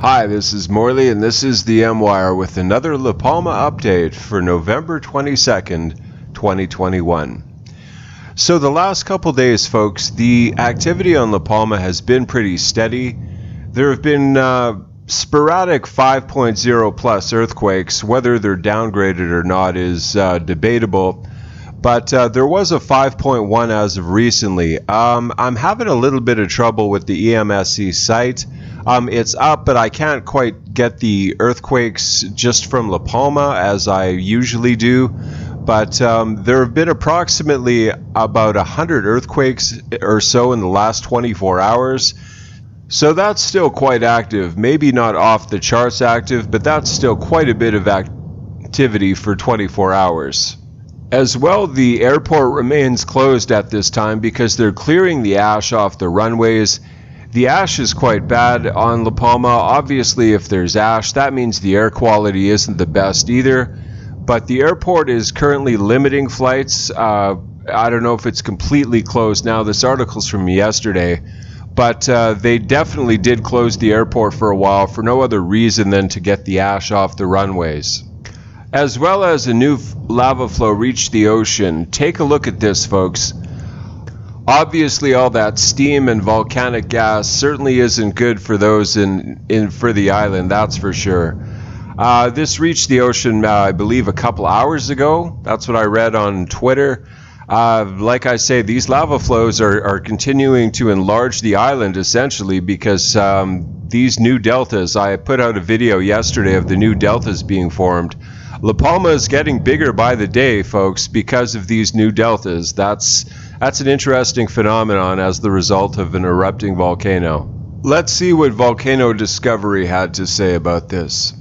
Hi, this is Morley, and this is the M-Wire with another La Palma update for November 22nd, 2021. So the last couple days, folks, the activity on La Palma has been pretty steady. There have been sporadic 5.0 plus earthquakes. Whether they're downgraded or not is debatable. But there was a 5.1 as of recently. I'm having a little bit of trouble with the EMSC site. It's up, but I can't quite get the earthquakes just from La Palma as I usually do. But there have been approximately about 100 earthquakes or so in the last 24 hours. So that's still quite active. Maybe not off the charts active, but that's still quite a bit of activity for 24 hours. As well, the airport remains closed at this time because they're clearing the ash off the runways. The ash is quite bad on La Palma. Obviously, if there's ash, that means the air quality isn't the best either. But the airport is currently limiting flights. I don't know if it's completely closed now. This article's from yesterday. But they definitely did close the airport for a while for no other reason than to get the ash off the runways. As well as a new lava flow reached the ocean. Take a look at this, folks. Obviously, all that steam and volcanic gas certainly isn't good for those for the island, that's for sure. This reached the ocean, I believe, a couple hours ago. That's what I read on Twitter. Like I say, these lava flows are continuing to enlarge the island, essentially, because these new deltas, I put out a video yesterday of the new deltas being formed. La Palma is getting bigger by the day, folks, because of these new deltas. That's an interesting phenomenon as the result of an erupting volcano. Let's see what Volcano Discovery had to say about this.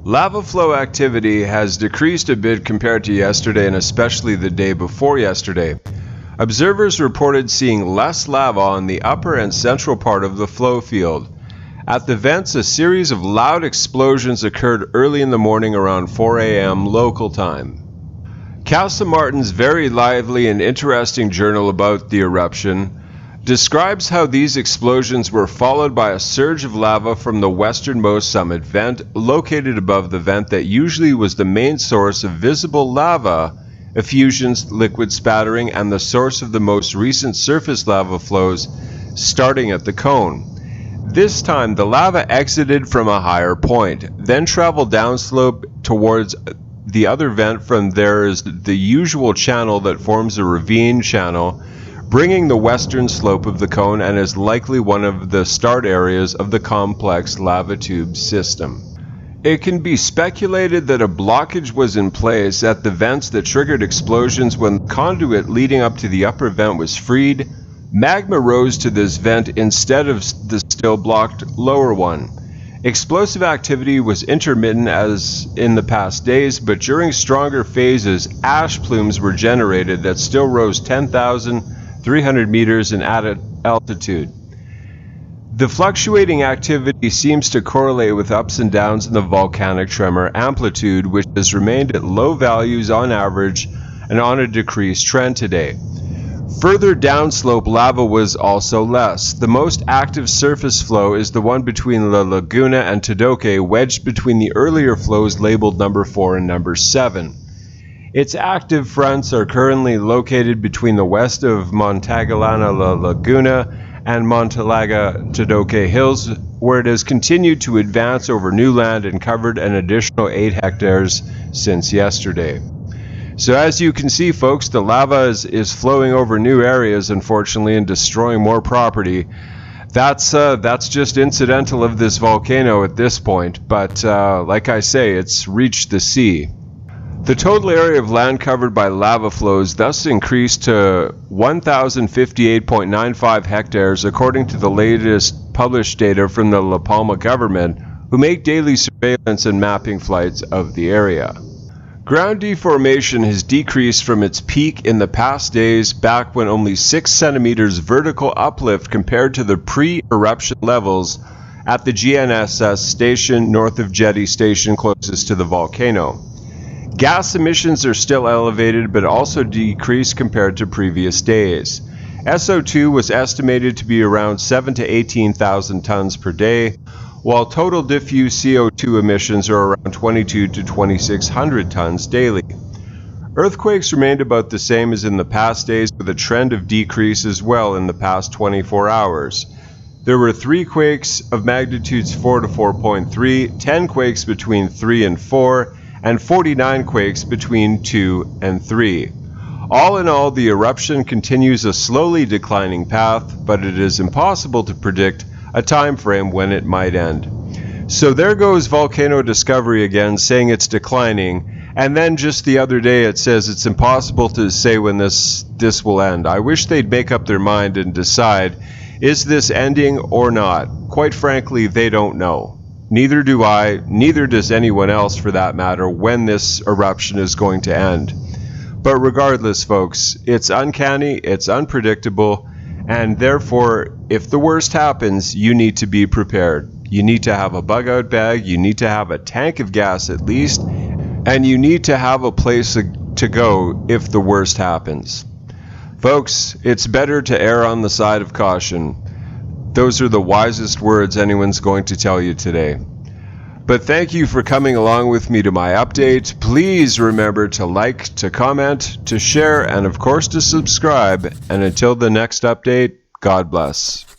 Lava flow activity has decreased a bit compared to yesterday and especially the day before yesterday. Observers reported seeing less lava on the upper and central part of the flow field. At the vents, a series of loud explosions occurred early in the morning around 4 a.m. local time. Casa Martin's very lively and interesting journal about the eruption describes how these explosions were followed by a surge of lava from the westernmost summit vent, located above the vent that usually was the main source of visible lava effusions, liquid spattering, and the source of the most recent surface lava flows starting at the cone. This time, the lava exited from a higher point, then traveled downslope towards the other vent. From there is the usual channel that forms a ravine channel, bringing the western slope of the cone and is likely one of the start areas of the complex lava tube system. It can be speculated that a blockage was in place at the vents that triggered explosions when the conduit leading up to the upper vent was freed. Magma rose to this vent instead of the still blocked lower one. Explosive activity was intermittent as in the past days, but during stronger phases, ash plumes were generated that still rose 10,300 meters in altitude. The fluctuating activity seems to correlate with ups and downs in the volcanic tremor amplitude, which has remained at low values on average and on a decreased trend today. Further downslope, lava was also less. The most active surface flow is the one between La Laguna and Todoque, wedged between the earlier flows labeled number 4 and number 7. Its active fronts are currently located between the west of Montagallana La Laguna and Montalaga Todoque Hills, where it has continued to advance over new land and covered an additional 8 hectares since yesterday. So as you can see, folks, the lava is flowing over new areas, unfortunately, and destroying more property. That's just incidental of this volcano at this point, but like I say, it's reached the sea. The total area of land covered by lava flows thus increased to 1,058.95 hectares, according to the latest published data from the La Palma government, who make daily surveillance and mapping flights of the area. Ground deformation has decreased from its peak in the past days, back when only 6 centimeters vertical uplift compared to the pre-eruption levels at the GNSS station north of Jetty Station closest to the volcano. Gas emissions are still elevated but also decreased compared to previous days. SO2 was estimated to be around 7,000 to 18,000 tons per day, while total diffuse CO2 emissions are around 22 to 2,600 tons daily. Earthquakes remained about the same as in the past days, with a trend of decrease as well in the past 24 hours. There were 3 quakes of magnitudes 4 to 4.3, 10 quakes between 3 and 4, and 49 quakes between 2 and 3. All in all, the eruption continues a slowly declining path, but it is impossible to predict a time frame when it might end. So there goes Volcano Discovery again, saying it's declining, and then just the other day it says it's impossible to say when this will end. I wish they'd make up their mind and decide, is this ending or not? Quite frankly, they don't know. Neither do I, neither does anyone else for that matter, when this eruption is going to end. But regardless, folks, it's uncanny, it's unpredictable, and therefore, if the worst happens, you need to be prepared. You need to have a bug-out bag, you need to have a tank of gas at least, and you need to have a place to go if the worst happens. Folks, it's better to err on the side of caution. Those are the wisest words anyone's going to tell you today. But thank you for coming along with me to my update. Please remember to like, to comment, to share, and of course to subscribe. And until the next update, God bless.